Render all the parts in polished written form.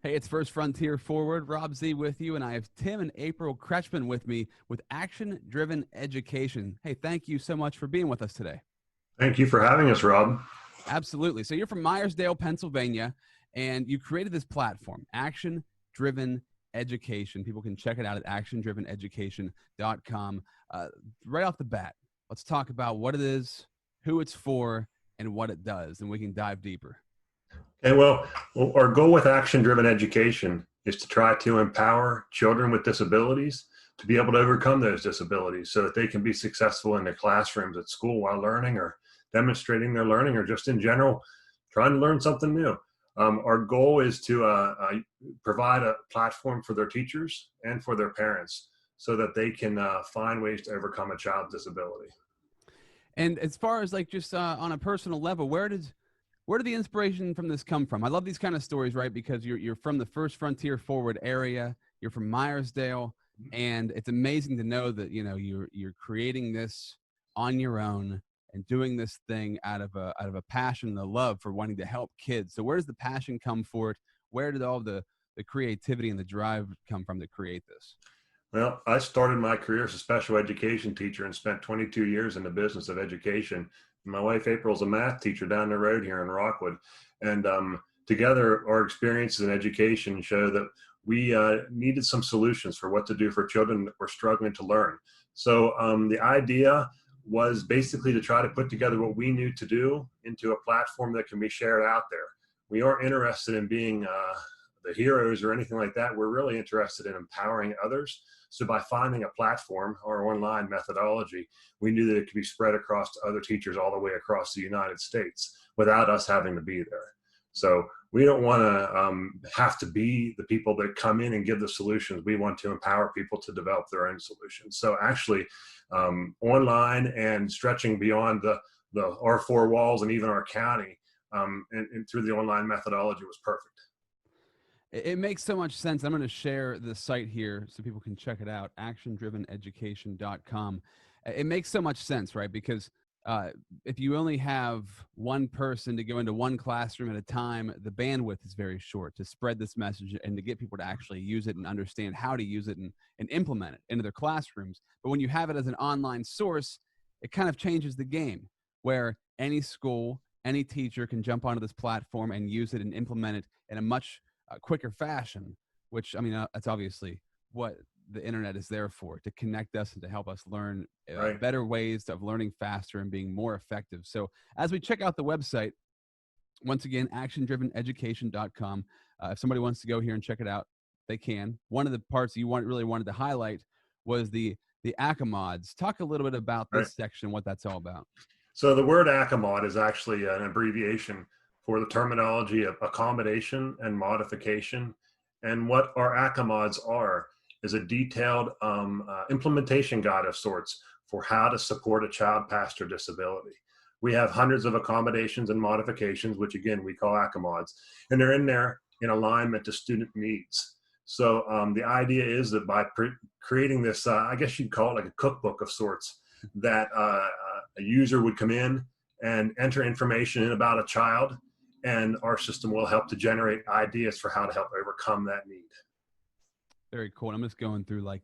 Hey, it's First Frontier Forward. Rob Z with you, and I have Tim and April Kretchman with me with Action Driven Education. Hey, thank you so much for being with us today. Thank you for having us, Rob. Absolutely. So, you're from Meyersdale, Pennsylvania, and you created this platform, Action Driven Education. People can check it out at actiondriveneducation.com. Right off the bat, let's talk about what it is, who it's for, and what it does, and we can dive deeper. And our goal with Action Driven Education is to try to empower children with disabilities to be able to overcome those disabilities so that they can be successful in their classrooms at school while learning or demonstrating their learning or just in general trying to learn something new. Our goal is to provide a platform for their teachers and for their parents so that they can find ways to overcome a child's disability. And as far as like just on a personal level, where did the inspiration from this come from? I love these kind of stories, right? Because you're from the First Frontier Forward area, you're from Meyersdale, and it's amazing to know that you're creating this on your own and doing this thing out of a passion and a love for wanting to help kids. So where does the passion come for it? Where did all the creativity and the drive come from to create this? Well, I started my career as a special education teacher and spent 22 years in the business of education. My wife, April, is a math teacher down the road here in Rockwood. And together, our experiences in education show that we needed some solutions for what to do for children that were struggling to learn. So the idea was basically to try to put together what we knew to do into a platform that can be shared out there. We aren't interested in being the heroes or anything like that. We're really interested in empowering others. So by finding a platform or online methodology, we knew that it could be spread across to other teachers all the way across the United States without us having to be there. So we don't want to have to be the people that come in and give the solutions. We want to empower people to develop their own solutions. So actually, online and stretching beyond our four walls and even our county, and through the online methodology was perfect. It makes so much sense. I'm going to share the site here so people can check it out, actiondriveneducation.com. It makes so much sense, right? Because if you only have one person to go into one classroom at a time, the bandwidth is very short to spread this message and to get people to actually use it and understand how to use it and implement it into their classrooms. But when you have it as an online source, it kind of changes the game where any school, any teacher can jump onto this platform and use it and implement it in a much quicker fashion, which I mean, that's obviously what the internet is there for, to connect us and to help us learn Right. better ways of learning faster and being more effective. So as we check out the website, once again, actiondriveneducation.com, if somebody wants to go here and check it out, they can. One of the parts you really wanted to highlight was the ACAMODs. Talk a little bit about Right. this section, what that's all about. So the word ACAMOD is actually an abbreviation for the terminology of accommodation and modification. And what our ACAMODs are is a detailed implementation guide of sorts for how to support a child past their disability. We have hundreds of accommodations and modifications, which again, we call ACAMODs, and they're in there in alignment to student needs. So the idea is that by creating this, I guess you'd call it like a cookbook of sorts, that a user would come in and enter information in about a child, and our system will help to generate ideas for how to help overcome that need. Very cool. I'm just going through like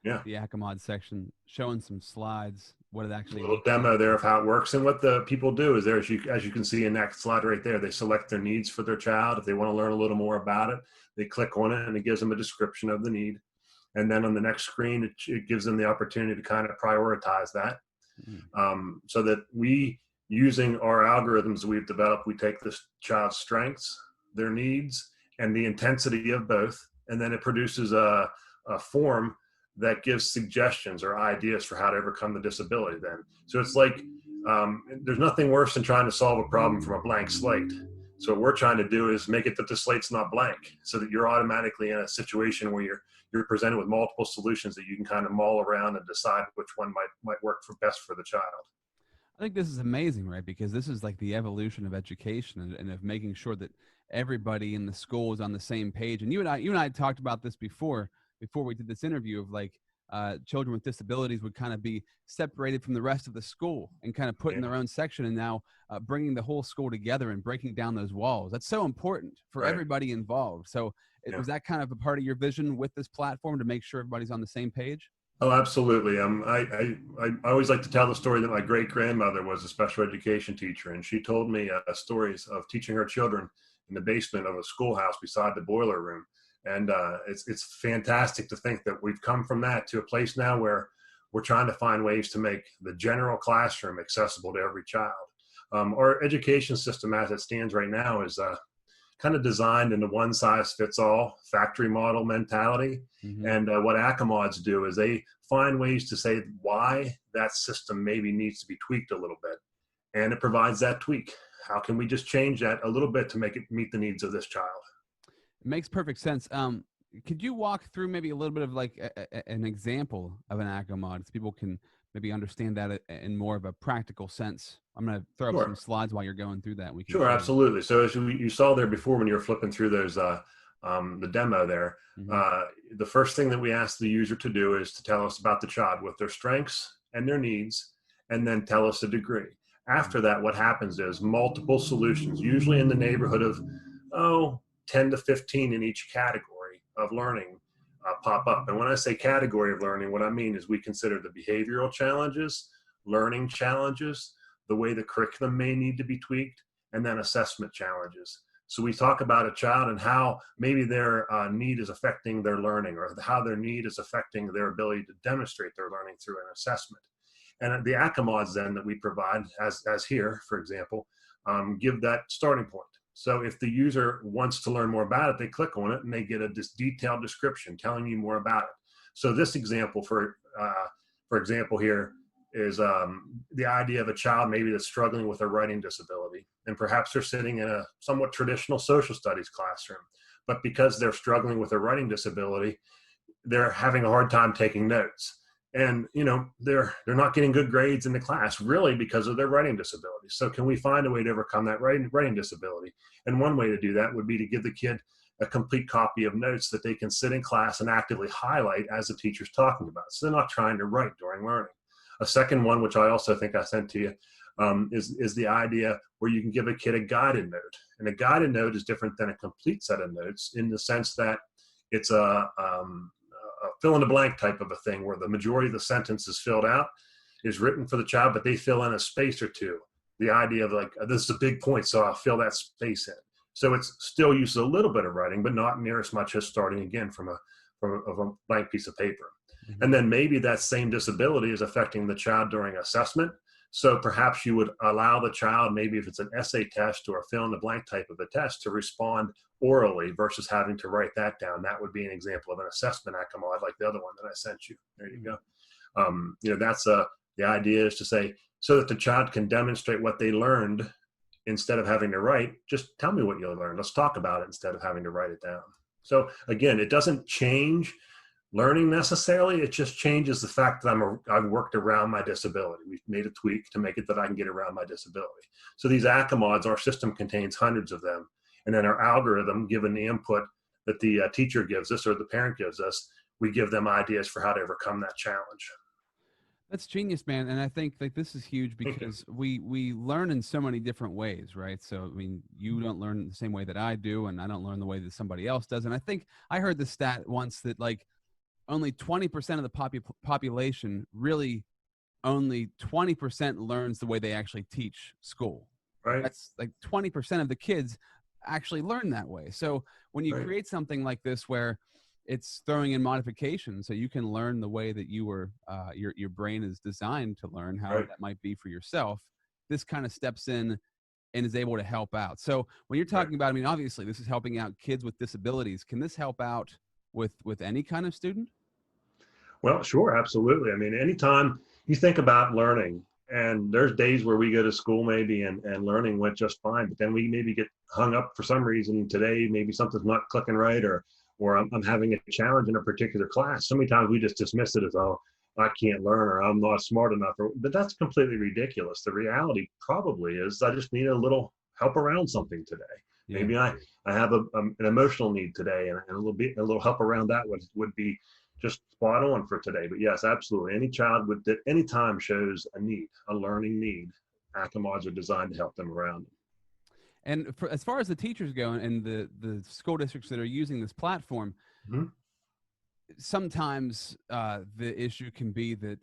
Yeah. the ACAMOD section, showing some slides, what it A actually little looks like. demo there of how it works, and what the people do is there, as you can see in that slide right there, they select their needs for their child. If they want to learn a little more about it, they click on it and it gives them a description of the need. And then on the next screen, it gives them the opportunity to kind of prioritize that. Mm. So that we, using our algorithms we've developed, we take this child's strengths, their needs, and the intensity of both, and then it produces a form that gives suggestions or ideas for how to overcome the disability then. So it's like, there's nothing worse than trying to solve a problem from a blank slate. So what we're trying to do is make it that the slate's not blank, so that you're automatically in a situation where you're presented with multiple solutions that you can kind of mull around and decide which one might work for best for the child. I think this is amazing, right? Because this is like the evolution of education and of making sure that everybody in the school is on the same page. And you and I talked about this before we did this interview of like children with disabilities would kind of be separated from the rest of the school and kind of put in Yeah. their own section, and now bringing the whole school together and breaking down those walls. That's so important for Right. everybody involved. So Yeah. was that kind of a part of your vision with this platform, to make sure everybody's on the same page? Oh, absolutely. I always like to tell the story that my great grandmother was a special education teacher, and she told me stories of teaching her children in the basement of a schoolhouse beside the boiler room. And it's fantastic to think that we've come from that to a place now where we're trying to find ways to make the general classroom accessible to every child. Our education system, as it stands right now, is kind of designed in the one size fits all factory model mentality. Mm-hmm. And what ACOMODs do is they find ways to say why that system maybe needs to be tweaked a little bit. And it provides that tweak. How can we just change that a little bit to make it meet the needs of this child? It makes perfect sense. Could you walk through maybe a little bit of like an example of an ACOMOD, so people can maybe understand that in more of a practical sense? I'm going to throw up some Sure. slides while you're going through that. We can Sure, show them. absolutely. So as you saw there before when you were flipping through those, the demo there, Mm-hmm. the first thing that we ask the user to do is to tell us about the child with their strengths and their needs, and then tell us a degree. After that, what happens is multiple solutions, usually in the neighborhood of, 10 to 15 in each category of learning pop up. And when I say category of learning, what I mean is we consider the behavioral challenges, learning challenges, the way the curriculum may need to be tweaked, and then assessment challenges. So we talk about a child and how maybe their need is affecting their learning, or how their need is affecting their ability to demonstrate their learning through an assessment. And the ACOMODs then that we provide, as here, for example, give that starting point. So if the user wants to learn more about it, they click on it and they get a detailed description telling you more about it. So this example, for example here, is the idea of a child maybe that's struggling with a writing disability, and perhaps they're sitting in a somewhat traditional social studies classroom, but because they're struggling with a writing disability, they're having a hard time taking notes, and they're not getting good grades in the class really because of their writing disability. So can we find a way to overcome that writing disability? And one way to do that would be to give the kid a complete copy of notes that they can sit in class and actively highlight as the teacher's talking about, so they're not trying to write during learning. A second one, which I also think I sent to you, is the idea where you can give a kid a guided note. And a guided note is different than a complete set of notes in the sense that it's a fill in the blank type of a thing, where the majority of the sentence is filled out, is written for the child, but they fill in a space or two. The idea of like, this is a big point, so I'll fill that space in. So it still uses a little bit of writing, but not near as much as starting again from a blank piece of paper. Mm-hmm. And then maybe that same disability is affecting the child during assessment. So perhaps you would allow the child, maybe if it's an essay test or a fill in the blank type of a test, to respond orally versus having to write that down. That would be an example of an assessment ACOMOD, like the other one that I sent you. There you go. That's the idea, is to say, so that the child can demonstrate what they learned instead of having to write. Just tell me what you learned. Let's talk about it instead of having to write it down. So again, it doesn't change learning necessarily. It just changes the fact that I've worked around my disability. We've made a tweak to make it that I can get around my disability. So these ACOMODs, our system contains hundreds of them. And then our algorithm, given the input that the teacher gives us or the parent gives us, we give them ideas for how to overcome that challenge. That's genius, man. And I think like this is huge because we learn in so many different ways, right? So I mean, you don't learn the same way that I do, and I don't learn the way that somebody else does. And I think I heard the stat once that like only 20% of the population, really only 20% learns the way they actually teach school. Right. That's like 20% of the kids actually learn that way. So when you Right. create something like this where it's throwing in modifications so you can learn the way that you were your brain is designed to learn, how Right. that might be for yourself, this kind of steps in and is able to help out. So when you're talking about, I mean, obviously this is helping out kids with disabilities. Can this help out with any kind of student? Well, sure, absolutely. I mean, anytime you think about learning, and there's days where we go to school maybe and learning went just fine, but then we maybe get hung up for some reason today, maybe something's not clicking right, or I'm having a challenge in a particular class. So many times we just dismiss it as, oh, I can't learn, or I'm not smart enough, but that's completely ridiculous. The reality probably is I just need a little help around something today. Yeah. Maybe I have an emotional need today, and a little help around that would be just spot on for today. But yes, absolutely. Any child with that any time shows a need, a learning need, Acamods are designed to help them around. And as far as the teachers go and the school districts that are using this platform, Mhm. sometimes the issue can be that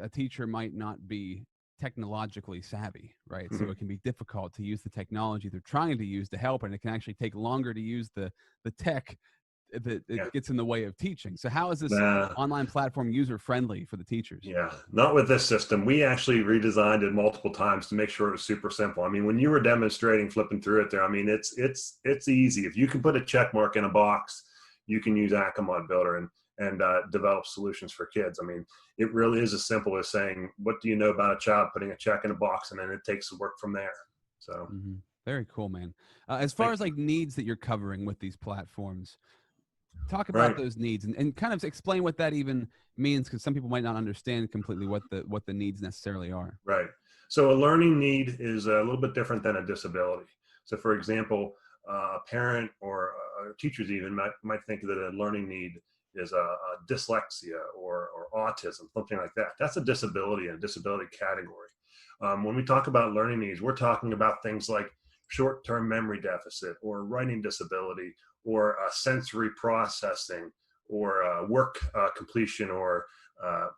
a teacher might not be technologically savvy, right? So Mhm. it can be difficult to use the technology they're trying to use to help, and it can actually take longer to use the tech that it Yeah. gets in the way of teaching. So how is this Nah, online platform user friendly for the teachers? yeah, not with this system. We actually redesigned it multiple times to make sure it was super simple. I mean, when you were demonstrating flipping through it there, I mean, it's easy. If you can put a check mark in a box, you can use Acamod Builder and develop solutions for kids. I mean, it really is as simple as saying, "What do you know about a child?" Putting a check in a box, and then it takes the work from there. So, Hmm. Very cool, man. As far thank as you. like needs that you're covering with these platforms, talk about Right. those needs and kind of explain what that even means, because some people might not understand completely what the needs necessarily are. Right. So a learning need is a little bit different than a disability. So, for example, a parent or teachers even might think that a learning need is a dyslexia or autism, something like that. That's a disability in a disability category. When we talk about learning needs, we're talking about things like short-term memory deficit or writing disability or sensory processing or work completion or uh,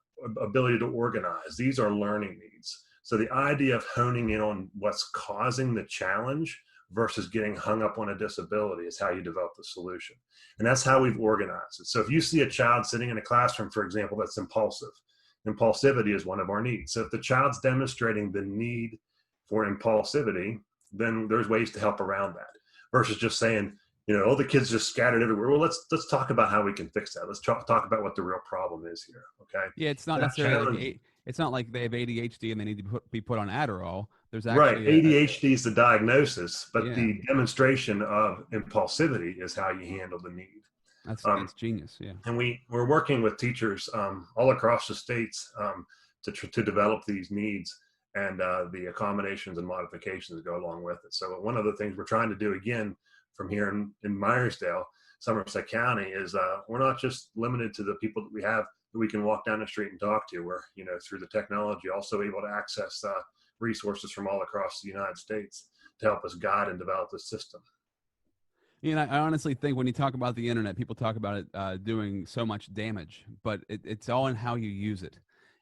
ability to organize. These are learning needs. So the idea of honing in on what's causing the challenge versus getting hung up on a disability is how you develop the solution. And that's how we've organized it. So if you see a child sitting in a classroom, for example, that's impulsive, impulsivity is one of our needs. So if the child's demonstrating the need for impulsivity, then there's ways to help around that versus just saying, all the kids just scattered everywhere. Well, let's talk about how we can fix that. Let's talk about what the real problem is here. Okay, Yeah, it's not that necessarily like challenge. it's not like they have ADHD and they need to be put on Adderall. There's Right. actually a ADHD is the diagnosis, but yeah, the demonstration of impulsivity is how you handle the need. Um, that's genius. Yeah. and we're working with teachers all across the states to develop these needs and the accommodations and modifications that go along with it. So one of the things we're trying to do again from here in Meyersdale, Somerset County, is we're not just limited to the people that we have that we can walk down the street and talk to. We're through the technology also able to access resources from all across the United States to help us guide and develop the system. You know, I honestly think when you talk about the internet, people talk about it doing so much damage, but it's all in how you use it.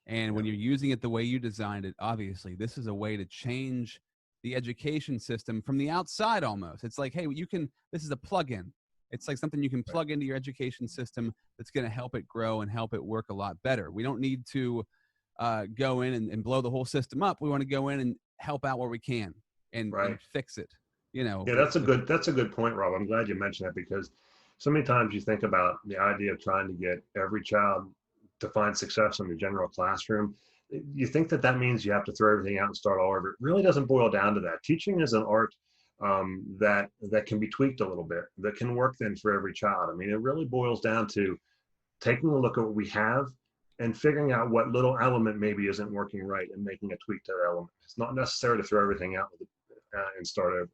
And when Yeah. you're using it the way you designed it, obviously, this is a way to change the education system from the outside almost. It's like, hey, this is a plug-in. It's like something you can Right. plug into your education system that's going to help it grow and help it work a lot better. We don't need to go in and blow the whole system up. We want to go in and help out where we can and Right. fix it. You know, Yeah, that's a good point, Rob. I'm glad you mentioned that because so many times you think about the idea of trying to get every child to find success in the general classroom. You think that that means you have to throw everything out and start all over. It really doesn't boil down to that. Teaching is an art that can be tweaked a little bit, that can work then for every child. I mean, it really boils down to taking a look at what we have and figuring out what little element maybe isn't working right and making a tweak to that element. It's not necessary to throw everything out and start over.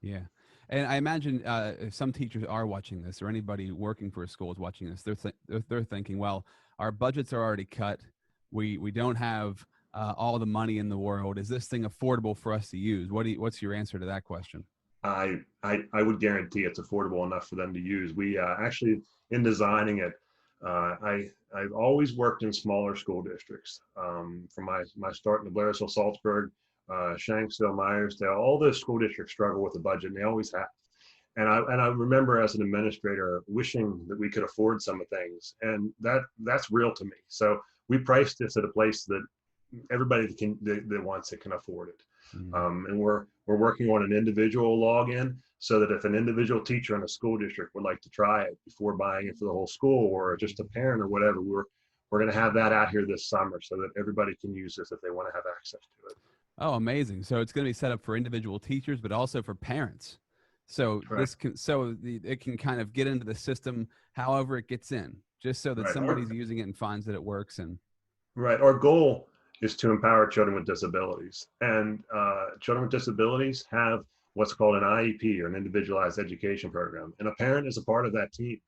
yeah. And I imagine if some teachers are watching this, or anybody working for a school is watching this, they're thinking, well, our budgets are already cut. We don't have all the money in the world. Is this thing affordable for us to use? What's your answer to that question? I would guarantee it's affordable enough for them to use. We actually, in designing it, I've always worked in smaller school districts. From my start in Blairsville, Salzburg, Shanksville, Meyersdale, all those school districts struggle with the budget, and they always have. And I remember as an administrator wishing that we could afford some of things, and that's real to me. So we priced this at a place that everybody that wants it can afford it. Mm, And we're working on an individual login so that if an individual teacher in a school district would like to try it before buying it for the whole school or just a parent or whatever, we're going to have that out here this summer so that everybody can use this if they want to have access to it. oh, amazing! So it's going to be set up for individual teachers, but also for parents. So Correct. it can kind of get into the system however it gets in, just so that Right. somebody's using it and finds that it works. And Right. Our goal is to empower children with disabilities, and children with disabilities have what's called an IEP or an individualized education program, and a parent is a part of that team.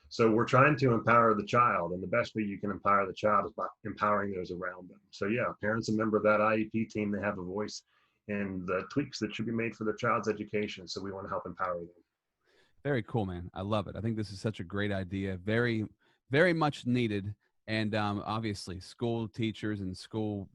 So we're trying to empower the child, and the best way you can empower the child is by empowering those around them. So yeah, parents, a member of that IEP team, they have a voice in the tweaks that should be made for their child's education. So we want to help empower them. Very cool, man. I love it. I think this is such a great idea. Very, very much needed. And obviously, school teachers and school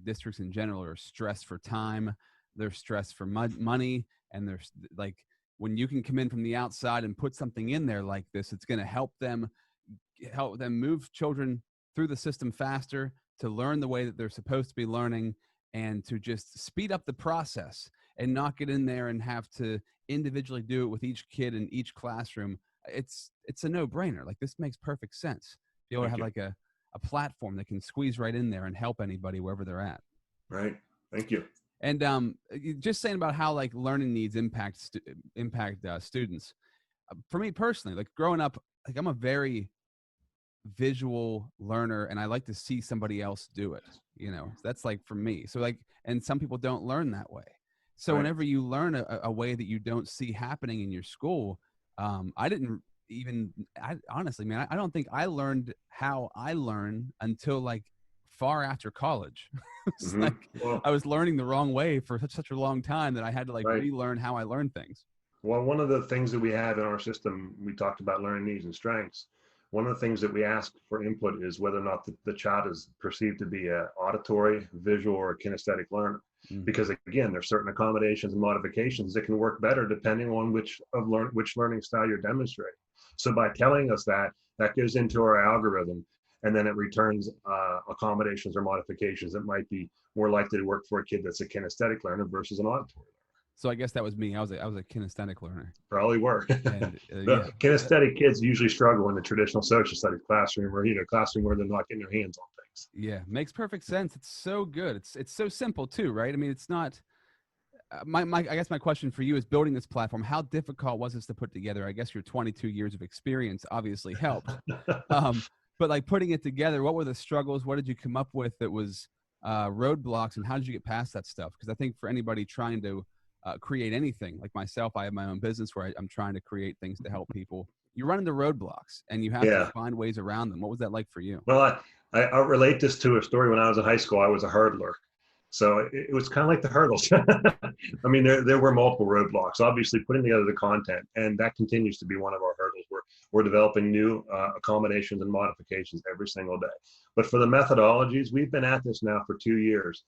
districts in general are stressed for time. They're stressed for money. And there's like, when you can come in from the outside and put something in there like this, it's going to help them move children through the system faster, to learn the way that they're supposed to be learning, and to just speed up the process and not get in there and have to individually do it with each kid in each classroom. It's a no-brainer. Like, this makes perfect sense. Be able to Thank have you. like a platform that can squeeze right in there and help anybody wherever they're at. Right. Thank you. And just saying about how like learning needs impact students. For me personally, like growing up, like I'm a very visual learner, and I like to see somebody else do it. So that's like for me. So like, and some people don't learn that way. So Right. whenever you learn a way that you don't see happening in your school, I didn't even, I honestly, man, I don't think I learned how I learn until like far after college. It's Hmm. like Well, I was learning the wrong way for such a long time that I had to like right. relearn how I learn things. Well, one of the things that we have in our system, we talked about learning needs and strengths. One of the things that we ask for input is whether or not the child is perceived to be a auditory, visual, or kinesthetic learner. Mm. Because again, there's certain accommodations and modifications that can work better depending on which learning style you're demonstrating. So by telling us that, that goes into our algorithm, and then it returns accommodations or modifications that might be more likely to work for a kid that's a kinesthetic learner versus an auditory. So I guess that was me. I was a kinesthetic learner. Probably were. And The yeah, kinesthetic kids usually struggle in the traditional social studies classroom, or classroom where they're not getting their hands on things. yeah, makes perfect sense. It's so good. It's so simple too, right? I mean, it's not. My I guess my question for you is, building this platform, how difficult was this to put together? I guess your 22 years of experience obviously helped. But like putting it together, what were the struggles? What did you come up with that was roadblocks, and how did you get past that stuff? Because I think for anybody trying to create anything, like myself, I have my own business where I'm trying to create things to help people. You run into roadblocks, and you have to Yeah. find ways around them. What was that like for you? Well, I'll relate this to a story. When I was in high school, I was a hurdler. So it was kind of like the hurdles. I mean, there were multiple roadblocks, obviously putting together the content, and that continues to be one of our hurdles. We're developing new accommodations and modifications every single day. But for the methodologies, we've been at this now for 2 years,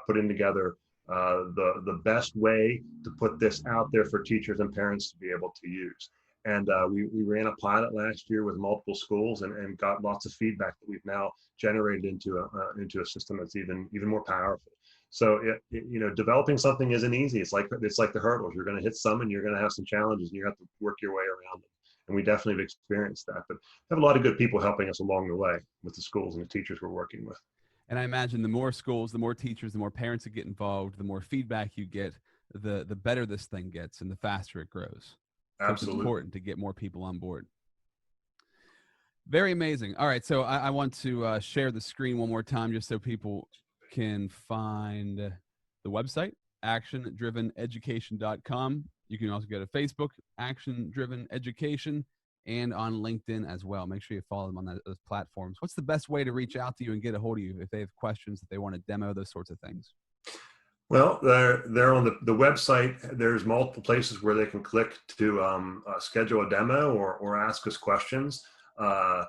putting together the best way to put this out there for teachers and parents to be able to use. And we ran a pilot last year with multiple schools, and got lots of feedback that we've now generated into a system that's even more powerful. So developing something isn't easy. It's like the hurdles. You're going to hit some, and you're going to have some challenges, and you have to work your way around them. And we definitely have experienced that. But we have a lot of good people helping us along the way with the schools and the teachers we're working with. And I imagine the more schools, the more teachers, the more parents that get involved, the more feedback you get, the better this thing gets and the faster it grows. So it's Absolutely. important to get more people on board. Very amazing. All right. So I want to share the screen one more time just so people can find the website, actiondriveneducation.com. You can also go to Facebook, Action Driven Education, and on LinkedIn as well. Make sure you follow them on those platforms. What's the best way to reach out to you and get a hold of you if they have questions that they want to demo, those sorts of things? Well, they're on the website. There's multiple places where they can click to schedule a demo or ask us questions. Uh,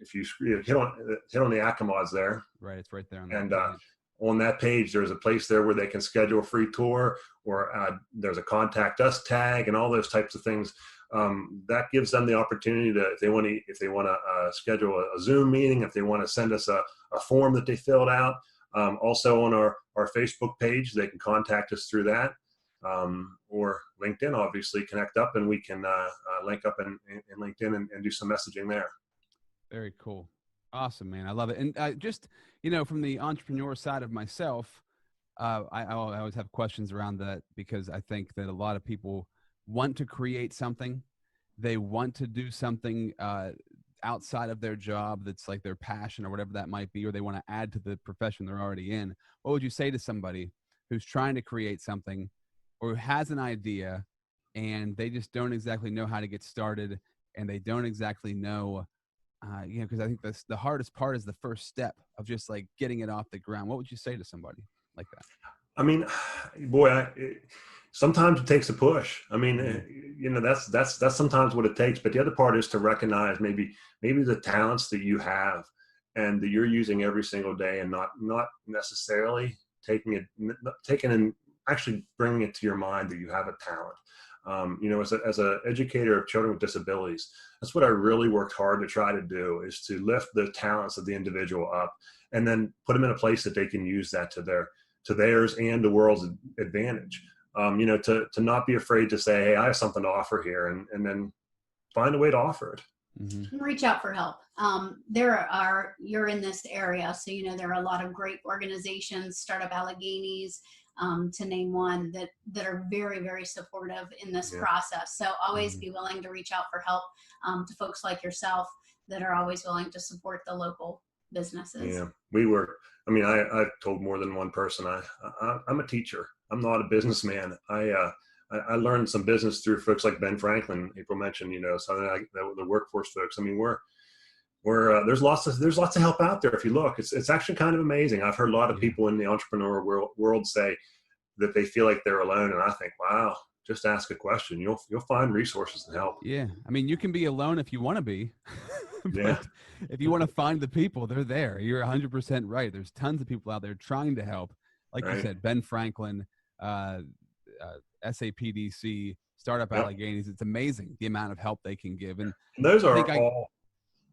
if you hit on the ACMODs there, Right. It's right there on that and page. on that page, there's a place there where they can schedule a free tour, or there's a contact us tag, and all those types of things. That gives them the opportunity to, if they want to schedule a Zoom meeting, if they want to send us a form that they filled out. Also on our Facebook page, they can contact us through that, or LinkedIn, obviously connect up, and we can link up in LinkedIn and do some messaging there. Very cool. Awesome, man. I love it. And just, from the entrepreneur side of myself, I always have questions around that, because I think that a lot of people want to create something. They want to do something outside of their job that's like their passion or whatever that might be, or they want to add to the profession they're already in. What would you say to somebody who's trying to create something or who has an idea and they just don't exactly know how to get started? and they don't exactly know, because I think that's the hardest part is the first step of just like getting it off the ground. What would you say to somebody like that? I mean, boy, sometimes it takes a push. I mean, Mm-hmm. that's sometimes what it takes. But the other part is to recognize maybe the talents that you have and that you're using every single day, and not necessarily taking and actually bringing it to your mind that you have a talent. As a educator of children with disabilities, that's what I really worked hard to try to do, is to lift the talents of the individual up, and then put them in a place that they can use that to theirs and the world's advantage. To not be afraid to say, hey, I have something to offer here, and then find a way to offer it. Mm-hmm. Reach out for help. You're in this area, so there are a lot of great organizations, Startup Alleghenies, to name one, that are very, very supportive in this process. So always be willing to reach out for help, to folks like yourself that are always willing to support the local businesses. Yeah, I've told more than one person, I'm a teacher. I'm not a businessman. I learned some business through folks like Ben Franklin. April mentioned, the workforce folks. I mean, there's lots of help out there if you look. It's actually kind of amazing. I've heard a lot of people in the entrepreneur world say that they feel like they're alone, and I think, wow, just ask a question. You'll find resources and help. Yeah, I mean, you can be alone if you want to be, but Yeah. if you want to find the people, they're there. You're 100% right. There's tons of people out there trying to help. Like you said, Ben Franklin, SAPDC, Startup Alleghenies. It's amazing the amount of help they can give. And those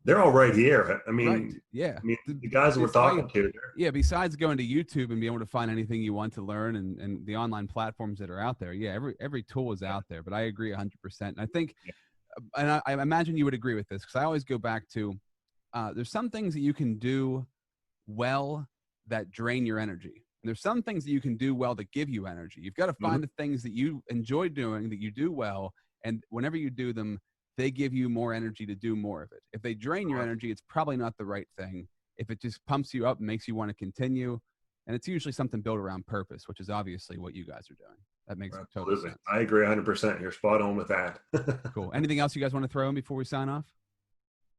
they're all right here. I mean, right. Yeah. The guys that we're talking to. Yeah. Besides going to YouTube and being able to find anything you want to learn, and the online platforms that are out there. Yeah. Every tool is out there, but I agree 100%. And I think, and I imagine you would agree with this, because I always go back to, there's some things that you can do well that drain your energy. And there's some things that you can do well that give you energy. You've got to find the things that you enjoy doing, that you do well. And whenever you do them, they give you more energy to do more of it. If they drain your energy, it's probably not the right thing. If it just pumps you up and makes you want to continue, and it's usually something built around purpose, which is obviously what you guys are doing. That makes total sense. I agree 100%. You're spot on with that. Cool. Anything else you guys want to throw in before we sign off?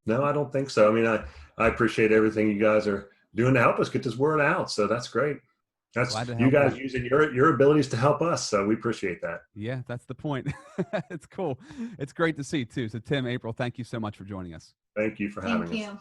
No, I don't think so. I mean, I appreciate everything you guys are doing to help us get this word out. So that's great. That's you guys using your abilities to help us. So we appreciate that. Yeah, that's the point. It's cool. It's great to see too. So Tim, April, thank you so much for joining us. Thank you for having us. Thank you.